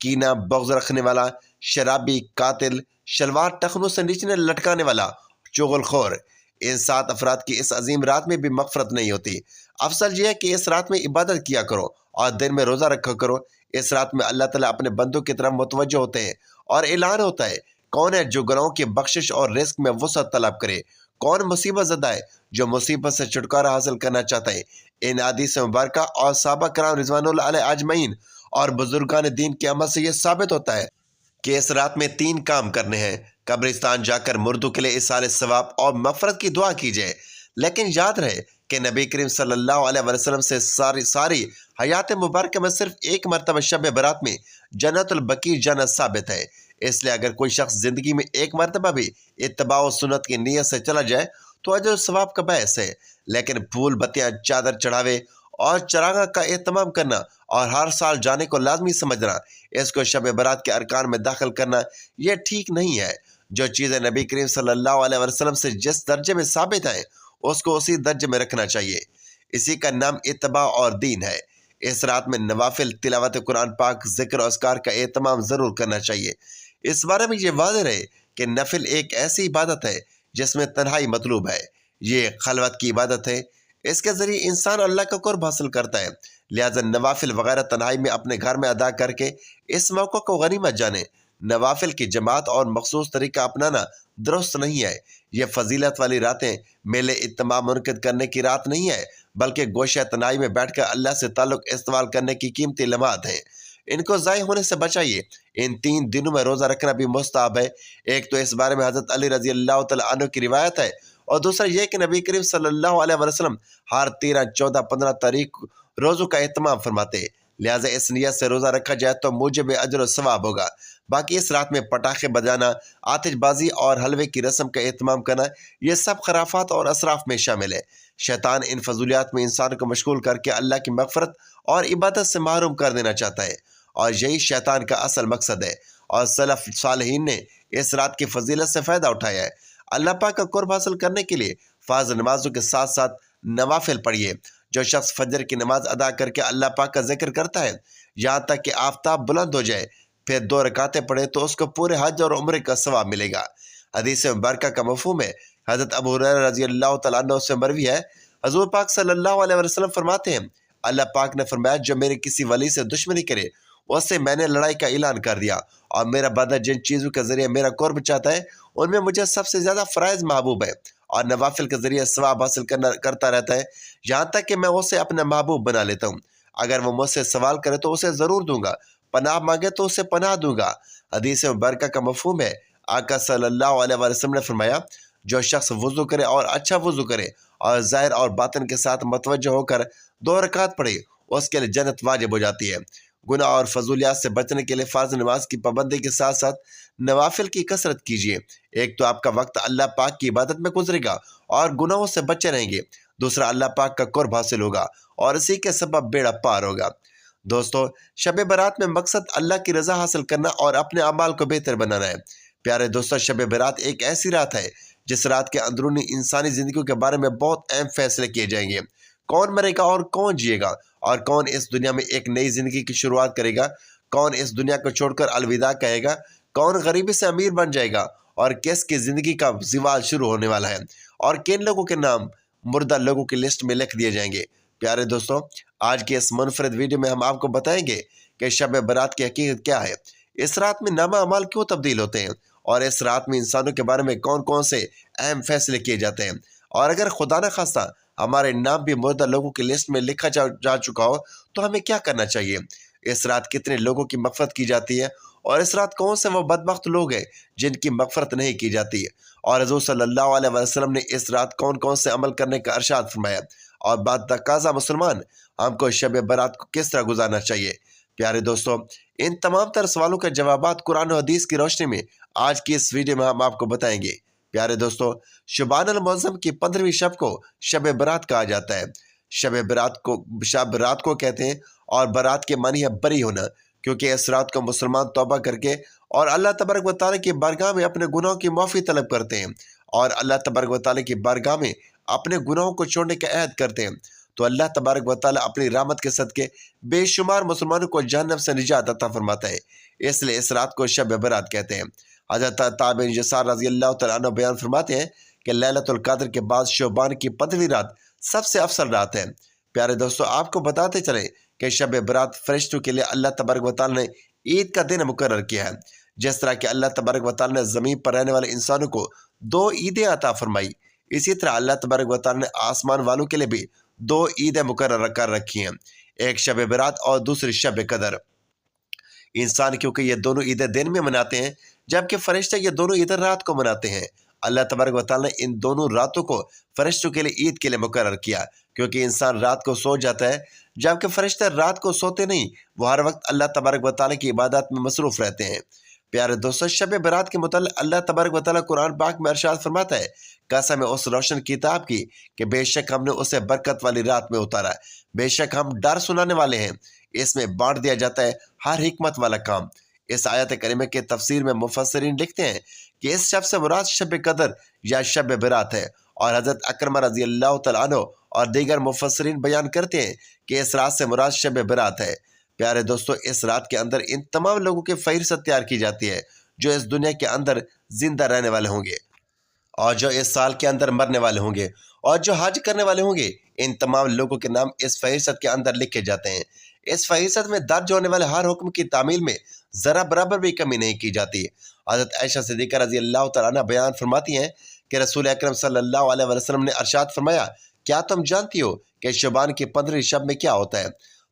کینہ بغض رکھنے والا، شرابی، قاتل، شلوار ٹخنوں سے نیچے لٹکانے والا، چغل خور، ان 7 افراد کی اس عظیم رات میں بھی مغفرت نہیں ہوتی۔ افضل یہ ہے کہ اس رات میں عبادت کیا کرو اور دن میں روزہ رکھا کرو۔ اس رات میں اللہ تعالیٰ اپنے بندوں کی طرف متوجہ ہوتے ہیں اور اعلان ہوتا ہے، کون ہے جو گناہوں کی بخشش اور رزق میں وسعت طلب کرے، کون مصیبت زدہ ہے جو مصیبت سے چھٹکارا حاصل کرنا چاہتا ہے۔ ان حدیث مبارکہ اور صحابہ کرام رضوان اللہ علیہ اجمعین اور بزرگان دین کے عمل سے یہ ثابت ہوتا ہے کہ اس رات میں 3 کام کرنے ہیں۔ قبرستان جا کر مردوں کے لیے ایصال ثواب اور مغفرت کی دعا کیجیے، لیکن یاد رہے کہ نبی کریم صلی اللہ علیہ وسلم سے ساری حیات مبارکہ میں صرف ایک مرتبہ شب برات میں جنت البقیع جانا ثابت ہے۔ اس لیے اگر کوئی شخص زندگی میں ایک مرتبہ بھی اتباع و سنت کی نیت سے چلا جائے تو اجر و ثواب کا باعث ہے، لیکن پھول بتیاں چادر چڑھاوے اور چراغاں کا اہتمام کرنا اور ہر سال جانے کو لازمی سمجھنا، اس کو شب برات کے ارکان میں داخل کرنا، یہ ٹھیک نہیں ہے۔ جو چیزیں نبی کریم صلی اللہ علیہ وسلم سے جس درجے میں ثابت ہیں اس کو اسی درجے میں رکھنا چاہیے۔ اسی کا نام اتباع اور دین ہے۔ اس رات میں نوافل، تلاوت قرآن پاک، ذکر و اذکار کا اہتمام ضرور کرنا چاہیے۔ اس بارے میں یہ واضح رہے کہ نفل ایک ایسی عبادت ہے جس میں تنہائی مطلوب ہے، یہ خلوت کی عبادت ہے، اس کے ذریعے انسان اللہ کا قرب حاصل کرتا ہے۔ لہذا نوافل وغیرہ تنہائی میں اپنے گھر میں ادا کر کے اس موقع کو غنیمت جانیں۔ نوافل کی جماعت اور مخصوص طریقہ اپنانا درست نہیں ہے۔ یہ فضیلت والی راتیں میلے اجتماع منعقد کرنے کی رات نہیں ہے، بلکہ گوشہ تنہائی میں بیٹھ کر اللہ سے تعلق استوار کرنے کی قیمتی لمحات ہیں۔ ان کو ضائع ہونے سے بچائیے۔ ان 3 دنوں میں روزہ رکھنا بھی مستحب ہے۔ ایک تو اس بارے میں حضرت علی رضی اللہ تعالیٰ عنہ کی روایت ہے، اور دوسرا یہ کہ نبی کریم صلی اللہ علیہ وسلم ہر 13، 14، 15 تاریخ روزوں کا اہتمام فرماتے، لہٰذا اس نیت سے روزہ رکھا جائے تو موجب اجر و ثواب ہوگا۔ باقی اس رات میں پٹاخے بجانا، آتش بازی اور حلوے کی رسم کا اہتمام کرنا، یہ سب خرافات اور اسراف میں شامل ہے۔ شیطان ان فضولیات میں انسان کو مشغول کر کے اللہ کی مغفرت اور عبادت سے محروم کر دینا چاہتا ہے، اور یہی شیطان کا اصل مقصد ہے، اور سلف صالحین نے اس رات کی فضیلت سے فائدہ اٹھایا ہے۔ اللہ پاک کا قرب حاصل کرنے کے لیے فرض نمازوں کے ساتھ ساتھ نوافل پڑھیے۔ جو شخص فجر کی نماز ادا کر کے اللہ پاک کا ذکر کرتا ہے یہاں تک کہ آفتاب بلند ہو جائے، پھر 2 رکعتیں پڑھے تو اس کو پورے حج اور عمرے کا ثواب ملے گا۔ حدیث مبارکہ کا مفہوم ہے، حضرت ابو ہریرہ رضی اللہ تعالیٰ عنہ سے مروی ہے، حضور پاک صلی اللہ علیہ وسلم فرماتے ہیں، اللہ پاک نے فرمایا، جو میرے کسی ولی سے دشمنی کرے اس سے میں نے لڑائی کا اعلان کر دیا، اور میرا بندہ جن چیزوں کے ذریعے میرا قرب چاہتا ہے ان میں مجھے سب سے زیادہ فرائض محبوب ہے، اور نوافل کے ذریعے ثواب حاصل کرتا رہتا ہے، یہاں تک کہ میں اسے اپنا محبوب بنا لیتا ہوں۔ اگر وہ مجھ سے سوال کرے تو اسے ضرور دوں گا، پناہ مانگے تو اسے پناہ دوں گا۔ حدیث مبارکہ کا مفہوم ہے، آقا صلی اللہ علیہ وسلم نے فرمایا، جو شخص وضو کرے اور اچھا وضو کرے اور ظاہر اور باطن کے ساتھ متوجہ ہو کر 2 رکعت پڑھے اس کے لیے جنت واجب ہو جاتی ہے۔ گناہ اور فضولیات سے بچنے کے لیے فرض نماز کی پابندی کے ساتھ ساتھ نوافل کی کثرت کیجیے۔ ایک تو آپ کا وقت اللہ پاک کی عبادت میں گزرے گا اور گناہوں سے بچے رہیں گے، دوسرا اللہ پاک کا قرب حاصل ہوگا اور اسی کے سبب بیڑا پار ہوگا۔ دوستو، شب برات میں مقصد اللہ کی رضا حاصل کرنا اور اپنے اعمال کو بہتر بنانا ہے۔ پیارے دوستو، شب برات ایک ایسی رات ہے جس رات کے اندرونی انسانی زندگیوں کے بارے میں بہت اہم فیصلے کیے جائیں گے۔ کون مرے گا اور کون جیے گا، اور کون اس دنیا میں ایک نئی زندگی کی شروعات کرے گا، کون اس دنیا کو چھوڑ کر الوداع کہے گا، کون غریبی سے امیر بن جائے گا، اور کس کی زندگی کا زوال شروع ہونے والا ہے، اور کن لوگوں کے نام مردہ لوگوں کی لسٹ میں لکھ دیے جائیں گے۔ پیارے دوستو، آج کی اس منفرد ویڈیو میں ہم آپ کو بتائیں گے کہ شب برات کی حقیقت کیا ہے، اس رات میں نامہ اعمال کیوں تبدیل ہوتے ہیں، اور اس رات میں انسانوں کے بارے میں کون کون سے اہم فیصلے کیے جاتے ہیں، اور اگر خدا نہ خواستہ ہمارے نام بھی مردہ لوگوں کی لسٹ میں لکھا جا چکا ہو تو ہمیں کیا کرنا چاہیے، اس رات کتنے لوگوں کی مغفرت کی جاتی ہے، اور اس رات کون سے وہ بدبخت لوگ ہیں جن کی مغفرت نہیں کی جاتی ہے، اور حضور صلی اللہ علیہ وسلم نے اس رات کون کون سے عمل کرنے کا ارشاد فرمایا، اور بعد تقاضا مسلمان ہم کو شب برات کو کس طرح گزارنا چاہیے۔ پیارے دوستو، ان تمام تر سوالوں کے جوابات قرآن و حدیث کی روشنی میں آج کی اس ویڈیو میں ہم آپ کو بتائیں گے۔ پیارے دوستو، شعبان المعظم کی 15ویں شب کو شب برات کہا جاتا ہے۔ شب برات کو کہتے ہیں، اور برات کے معنی ہے بری ہونا، کیونکہ اس رات کو مسلمان توبہ کر کے اور اللہ تبارک و تعالیٰ کی بارگاہ میں اپنے گناہوں کی معافی طلب کرتے ہیں، اور اللہ تبارک و تعالیٰ کی بارگاہ میں اپنے گناہوں کو چھوڑنے کا عہد کرتے ہیں، تو اللہ تبارک و تعالیٰ اپنی رحمت کے صدقے بے شمار مسلمانوں کو جہنم سے نجات عطا فرماتا ہے، اس لیے اس رات کو شب برات کہتے ہیں۔ حضرت تابعین یسار رضی اللہ تعالیٰ عنہ بیان فرماتے ہیں کہ لیلۃ القدر کے بعد شعبان کی 15ویں رات سب سے افضل رات ہے۔ پیارے دوستو، آپ کو بتاتے چلیں کہ شب برات فرشتوں کے لیے اللہ تبارک و تعالیٰ نے عید کا دن مقرر کیا ہے۔ جس طرح کہ اللہ تبارک و تعالیٰ نے زمین پر رہنے والے انسانوں کو 2 عیدیں عطا فرمائی، اسی طرح اللہ تبارک و تعالیٰ نے آسمان والوں کے لیے بھی 2 عیدیں مقرر کر رکھی ہیں، ایک شب برات اور دوسری شب قدر۔ انسان کیونکہ یہ دونوں عیدیں دن میں مناتے ہیں، جبکہ فرشتے یہ دونوں عیدیں رات کو مناتے ہیں۔ اللہ تبارک و تعالیٰ نے ان دونوں راتوں کو فرشتوں کے لیے عید کے لیے مقرر کیا، کیونکہ انسان رات کو سو جاتا ہے، جبکہ فرشتے رات کو سوتے نہیں، وہ ہر وقت اللہ تبارک و تعالیٰ کی عبادات میں مصروف رہتے ہیں۔ پیارے دوستو، شب برات کے متعلق اللہ تبارک و تعالیٰ قرآن پاک میں ارشاد فرماتا ہے، قسم ہے اس روشن کتاب کی کہ بے شک ہم نے اسے برکت والی رات میں اتارا، بے شک ہم ڈر سنانے والے ہیں، اس میں بانٹ دیا جاتا ہے ہر حکمت والا کام۔ اس آیت کریمہ کے تفسیر میں مفسرین لکھتے ہیں کہ اس شب سے مراد شب قدر یا شب برات ہے، اور حضرت اکرمہ رضی اللہ تعالیٰ عنہ اور دیگر مفسرین بیان کرتے ہیں کہ اس رات سے مراد شب برات ہے۔ پیارے دوستو، اس رات کے اندر ان تمام لوگوں کی فہرست تیار کی جاتی ہے جو اس دنیا کے اندر زندہ رہنے والے ہوں گے اور جو اس سال کے اندر مرنے والے ہوں گے اور جو حج کرنے والے ہوں گے۔ ان تمام لوگوں کے نام اس فہرست کے اندر لکھے جاتے ہیں۔ اس فہرست میں درج ہونے والے ہر حکم کی تعمیل میں ذرا برابر بھی کمی نہیں کی جاتی۔ حضرت عائشہ صدیقہ رضی اللہ تعالیٰ عنہ بیان فرماتی ہیں کہ رسول اکرم صلی اللہ علیہ وسلم نے ارشاد فرمایا، کیا تم جانتی ہو کہ شعبان کی 15ویں شب میں کیا ہوتا ہے؟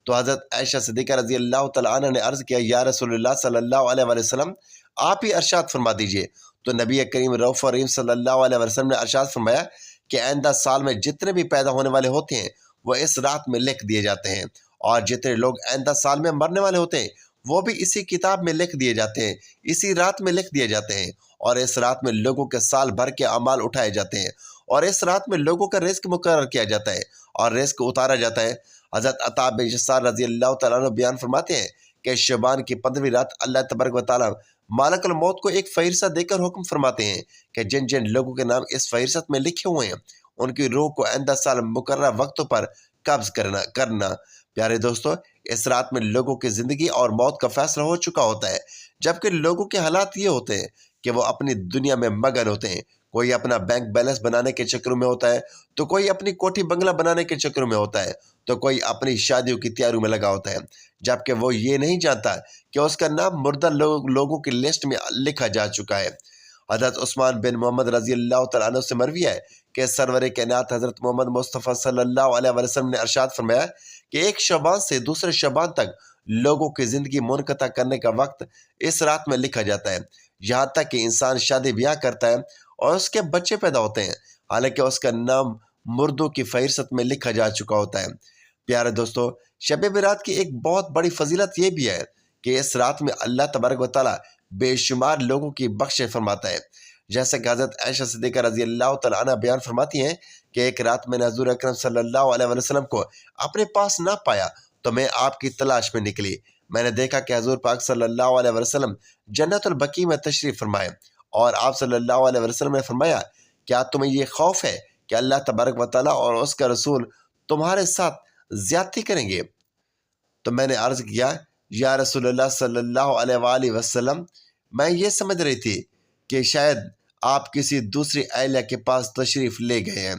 تو حضرت عائشہ صدیقہ رضی اللہ تعالیٰ عنہ نے عرض کیا، یا رسول اللہ صلی اللہ علیہ وسلم، آپ ہی ارشاد فرما دیجئے۔ تو نبی کریم رؤوف رحیم صلی اللہ علیہ وسلم نے ارشاد فرمایا کہ آئندہ سال میں جتنے بھی پیدا ہونے والے ہوتے ہیں وہ اس رات میں لکھ دیے جاتے ہیں، اور جتنے لوگ آئندہ سال میں مرنے والے ہوتے ہیں وہ بھی اسی کتاب میں لکھ دیے جاتے ہیں، اسی رات میں لکھ دیے جاتے ہیں، اور اس رات میں لوگوں کے سال بھر کے اعمال اٹھائے جاتے ہیں، اور اس رات میں لوگوں کا رزق مقرر کیا جاتا ہے اور رزق اتارا جاتا ہے۔ حضرت عطا بن یسار رضی اللہ تعالیٰ عنہ بیان فرماتے ہیں کہ شعبان کی 15ویں رات اللہ تبارک و تعالیٰ مالک الموت کو ایک فہرست دے کر حکم فرماتے ہیں کہ جن جن لوگوں کے نام اس فہرست میں لکھے ہوئے ہیں ان کی روح کو آئندہ سال مقررہ وقتوں پر قبض کرنا۔ پیارے دوستو، اس رات میں لوگوں کی زندگی اور موت کا فیصلہ ہو چکا ہوتا ہے، جبکہ لوگوں کے حالات یہ ہوتے ہیں کہ وہ اپنی دنیا میں مگن ہوتے ہیں۔ کوئی اپنا بینک بیلنس بنانے کے چکروں میں ہوتا ہے، تو کوئی اپنی کوٹھی بنگلہ بنانے کے چکروں میں ہوتا ہے، تو کوئی اپنی شادیوں کی تیاریوں میں لگا ہوتا ہے، جبکہ وہ یہ نہیں جانتا کہ اس کا نام مردہ لوگوں کی لسٹ میں لکھا جا چکا ہے۔ حضرت عثمان بن محمد رضی اللہ تعالیٰ عنہ سے مروی ہے کہ سرور کائنات حضرت محمد مصطفیٰ صلی اللہ علیہ وسلم نے ارشاد فرمایا کہ ایک شعبان سے دوسرے شعبان تک لوگوں کی زندگی منقطع کرنے کا وقت اس رات میں لکھا جاتا ہے، یہاں تک کہ انسان شادی بیاہ کرتا ہے اور اس کے بچے پیدا ہوتے ہیں، حالانکہ اس کا نام مردوں کی فہرست میں لکھا جا چکا ہوتا ہے۔ پیارے دوستو، شب برات کی ایک بہت بڑی فضیلت یہ بھی ہے کہ اس رات میں اللہ تبارک و تعالیٰ بے شمار لوگوں کی بخشش فرماتا ہے، جیسا کہ حضرت عائشہ صدیقہ رضی اللہ تعالیٰ عنہ بیان فرماتی ہیں کہ ایک رات میں نے حضور اکرم صلی اللہ علیہ وسلم کو اپنے پاس نہ پایا تو میں آپ کی تلاش میں نکلی۔ میں نے دیکھا کہ حضور پاک صلی اللہ علیہ وسلم جنت البقیع میں تشریف فرمائے، اور آپ صلی اللہ علیہ وسلم نے فرمایا، کیا تمہیں یہ خوف ہے کہ اللہ تبارک و تعالیٰ اور اس کا رسول تمہارے ساتھ زیادتی کریں گے؟ تو میں نے عرض کیا، یا رسول اللہ صلی اللہ علیہ وآلہ وسلم، میں یہ سمجھ رہی تھی کہ شاید آپ کسی دوسری اہلیہ کے پاس تشریف لے گئے ہیں۔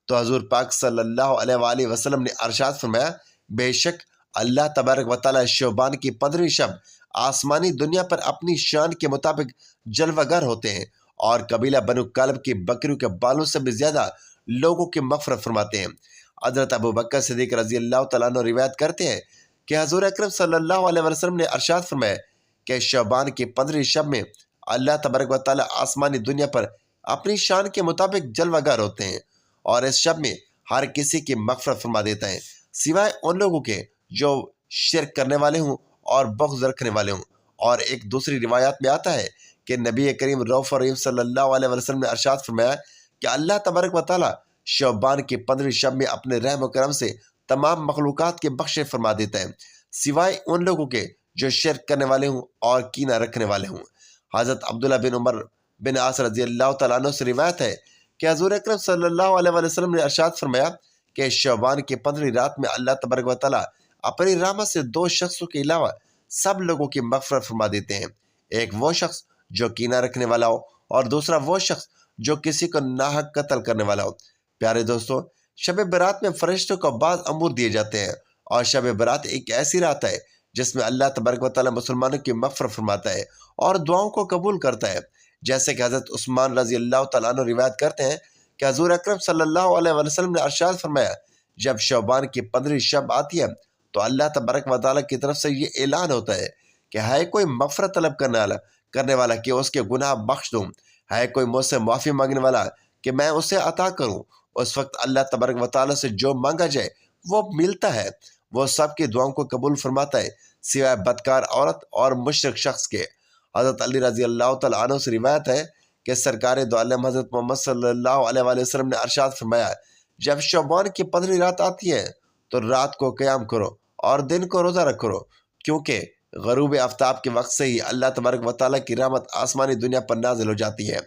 تو حضور پاک صلی اللہ علیہ وآلہ وسلم نے ارشاد فرمایا، بے شک اللہ تبارک و تعالیٰ شعبان کی 15ویں شب آسمانی دنیا پر اپنی شان کے مطابق جلوہ گر ہوتے ہیں، اور قبیلہ بنو کلب کی بکریوں کے بالوں سے بھی زیادہ لوگوں کی مغفرت فرماتے ہیں۔ حضرت ابو بکر صدیق رضی اللہ تعالیٰ عنہ روایت کرتے ہیں کہ حضور اکرم صلی اللہ علیہ وسلم نے ارشاد فرمایا کہ شعبان کی 15ویں شب میں اللہ تبارک و تعالیٰ آسمانی دنیا پر اپنی شان کے مطابق جلوہ گر ہوتے ہیں، اور اس شب میں ہر کسی کی مغفرت فرما دیتا ہے سوائے ان لوگوں کے جو شرک کرنے والے ہوں اور بغض رکھنے والے ہوں۔ اور ایک دوسری روایات میں آتا ہے کہ نبی کریم رؤوف رحیم صلی اللہ علیہ وسلم نے ارشاد فرمایا کہ اللہ تبارک و تعالیٰ شعبان کی 15ویں شب میں اپنے رحم و کرم سے تمام مخلوقات کے بخشش فرما دیتا ہے سوائے ان لوگوں کے جو شرک کرنے والے ہوں اور کینہ رکھنے والے ہوں۔ حضرت عبداللہ بن عمر بن عاص رضی اللہ تعالیٰ عنہ سے روایت ہے کہ حضور اکرم صلی اللہ علیہ وسلم نے ارشاد فرمایا کہ شعبان کی 15 رات میں اللہ تبارک و تعالیٰ اپنی رحمت سے 2 شخصوں کے علاوہ سب لوگوں کی مغفرت فرما دیتے ہیں۔ ایک وہ شخص جو کینہ رکھنے والا ہو اور دوسرا وہ شخص جو کسی کو ناحق قتل کرنے والا ہو۔ پیارے دوستو، شب برات میں فرشتوں کو بعض امور دیے جاتے ہیں، اور شب برات ایک ایسی رات ہے جس میں اللہ تبارک و تعالیٰ مسلمانوں کی مغفرت فرماتا ہے اور دعاؤں کو قبول کرتا ہے۔ جیسے کہ حضرت عثمان رضی اللہ تعالیٰ عنہ روایت کرتے ہیں کہ حضور اکرم صلی اللہ علیہ وسلم نے ارشاد فرمایا، جب شعبان کی 15 شب آتی ہے تو اللہ تبارک و تعالیٰ کی طرف سے یہ اعلان ہوتا ہے کہ ہے کوئی مغفرت طلب کرنے والا کہ اس کے گناہ بخش دوں، ہے کوئی مجھ سے معافی مانگنے والا کہ میں اسے عطا کروں۔ اس وقت اللہ تبارک و تعالیٰ سے جو مانگا جائے وہ ملتا ہے، وہ سب کی دعاؤں کو قبول فرماتا ہے سوائے بدکار عورت اور مشرک شخص کے۔ حضرت علی رضی اللہ تعالیٰ عنہ سے روایت ہے کہ سرکار دو عالم حضرت محمد صلی اللہ علیہ وسلم نے ارشاد فرمایا، جب شعبان کی 15 رات آتی ہے تو رات کو قیام کرو اور دن کو روزہ رکھو، کیونکہ غروب آفتاب کے وقت سے ہی اللہ تبارک و تعالیٰ کی رحمت آسمانی دنیا پر نازل ہو جاتی ہے،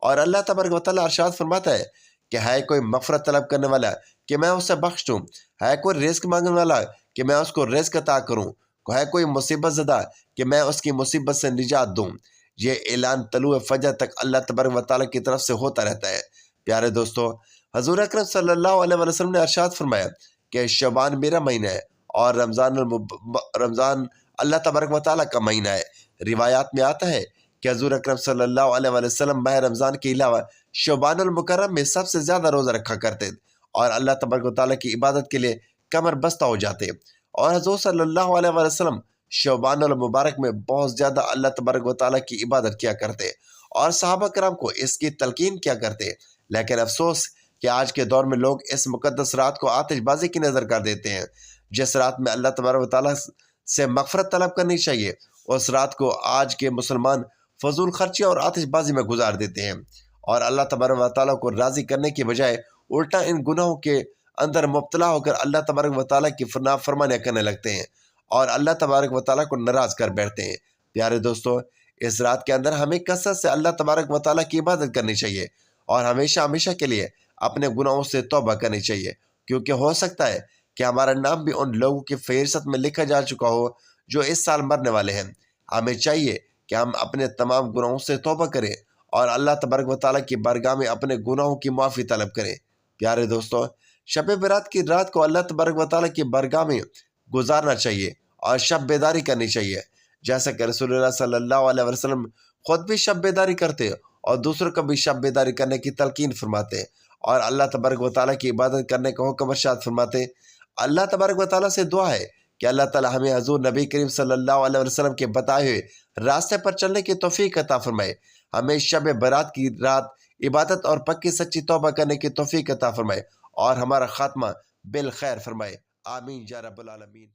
اور اللہ تبارک و تعالیٰ ارشاد فرماتا ہے کہ ہے کوئی مغفرت طلب کرنے والا کہ میں اسے بخش دوں، ہے کوئی رزق مانگنے والا کہ میں اس کو رزق عطا کروں، ہے کوئی مصیبت زدہ کہ میں اس کی مصیبت سے نجات دوں۔ یہ اعلان طلوع فجر تک اللہ تبارک و تعالیٰ کی طرف سے ہوتا رہتا ہے۔ پیارے دوستو، حضور اکرم صلی اللہ علیہ وسلم نے ارشاد فرمایا کہ شعبان میرا مہینہ ہے اور رمضان اللہ تبارک و تعالیٰ کا مہینہ ہے۔ روایات میں آتا ہے کہ حضور اکرم صلی اللہ علیہ وسلم ماہ رمضان کے علاوہ شعبان المکرم میں سب سے زیادہ روزہ رکھا کرتے اور اللہ تبارک و تعالیٰ کی عبادت کے لیے کمر بستہ ہو جاتے، اور حضور صلی اللہ علیہ وسلم شعبان المبارک میں بہت زیادہ اللہ تبارک و تعالیٰ کی عبادت کیا کرتے اور صحابہ کرام کو اس کی تلقین کیا کرتے۔ لیکن افسوس کہ آج کے دور میں لوگ اس مقدس رات کو آتش بازی کی نظر کر دیتے ہیں۔ جس رات میں اللہ تبارک و تعالیٰ سے مغفرت طلب کرنی چاہیے، اس رات کو آج کے مسلمان فضول خرچی اور آتش بازی میں گزار دیتے ہیں، اور اللہ تبارک و تعالیٰ کو راضی کرنے کے بجائے الٹا ان گناہوں کے اندر مبتلا ہو کر اللہ تبارک و تعالیٰ کی نافرمانیاں کرنے لگتے ہیں اور اللہ تبارک و تعالیٰ کو ناراض کر بیٹھتے ہیں۔ پیارے دوستو، اس رات کے اندر ہمیں کثرت سے اللہ تبارک و تعالیٰ کی عبادت کرنی چاہیے اور ہمیشہ ہمیشہ کے لیے اپنے گناہوں سے توبہ کرنی چاہیے، کیونکہ ہو سکتا ہے کہ ہمارا نام بھی ان لوگوں کی فہرست میں لکھا جا چکا ہو جو اس سال مرنے والے ہیں۔ ہمیں چاہیے کہ ہم اپنے تمام گناہوں سے توبہ کریں اور اللہ تبارک و تعالیٰ کی بارگاہ میں اپنے گناہوں کی معافی طلب کریں۔ پیارے دوستو، شب برات کی رات کو اللہ تبارک و تعالیٰ کی بارگاہ میں گزارنا چاہیے اور شب بیداری کرنی چاہیے، جیسا کہ رسول اللہ صلی اللہ علیہ وسلم خود بھی شب بیداری کرتے اور دوسروں کو بھی شب بیداری کرنے کی تلقین فرماتے اور اللہ تبارک و تعالیٰ کی عبادت کرنے کا حکم ارشاد فرماتے۔ اللہ تبارک و تعالیٰ سے دعا ہے کہ اللہ تعالیٰ ہمیں حضور نبی کریم صلی اللہ علیہ وسلم کے بتائے ہوئے راستے پر چلنے کی توفیق عطا فرمائے، ہمیں شب برات کی رات عبادت اور پکی سچی توبہ کرنے کی توفیق عطا فرمائے اور ہمارا خاتمہ بالخیر فرمائے۔ آمین یا رب العالمین۔